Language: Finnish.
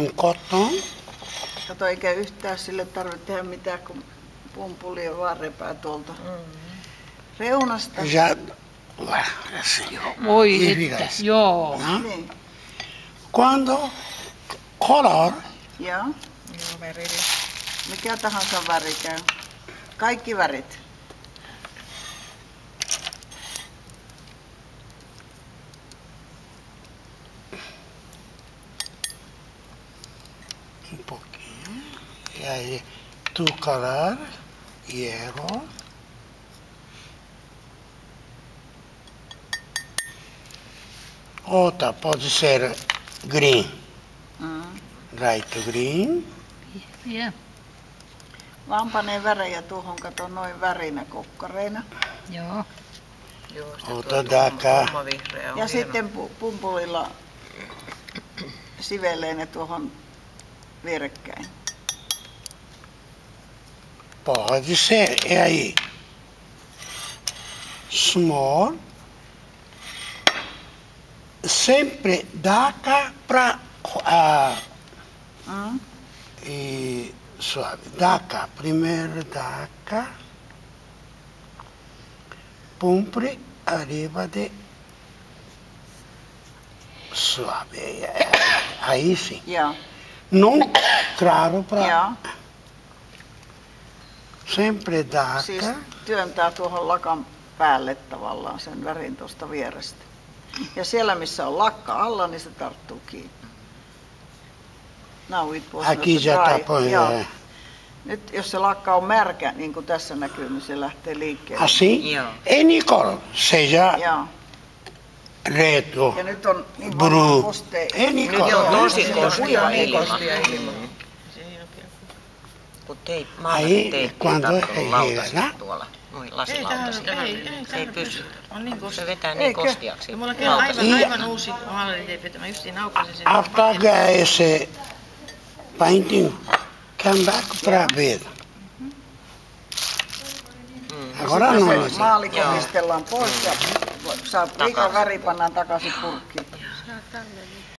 Cotton. Kato, eikä yhtään sille tarvitse tehdä mitään, kun pumpulien vaan repää tuolta reunasta. Ja, Voi että, joo. no? Niin. Quando color, Joo. Joo, värillä. Mikä tahansa väri käy. Kaikki värit. un poquito, y ahí tu color, hierro. Otra puede ser green, light green. Ja. Vaan panee värejä tuohon, kato noin värinä kokkareina. Joo. Joo, Ota daka. vihreä on Ja hieno. sitten pumpulilla sivelee ne tuohon vierekkäin. Pode ser, e aí? Small. Sempre daca pra e suave. Daca, primeiro daca. Pumpre arriba de suave. Aí sim. Joo. Non claro pra. Joo. Sempre daca. Siis työntää tuohon lakan päälle tavallaan sen värin tuosta vierestä. Ja siellä missä on lakka alla, niin se tarttuu kiinni. Now it was Aqui not já dry. tá põe. Joo. Nyt jos se lakka on märkä, niin kuin tässä näkyy, niin se lähtee liikkeelle. Assim? Joo. Any color, seja Joo. reto, Ja nyt on niin bru, paljon kostea. any Nyt on color. tosi Kuiva kostia ilma. ilma. Kun teit Ai, maananteet quando tarttunut ei lautasesta hiilä? tuolla. Noin lasilautasilla. Ei pysy. On niin Se vetää niin Eikö? kostiaksi. Ja mulla on aivan uusi haalariteippi, että mä justiin aukasin sen. Apaga esse paintinho. Come back pra ver. Agora não, Se Lucy. maali komistellaan pois ja saat liikaa väri pannaan takaisin purkkiin.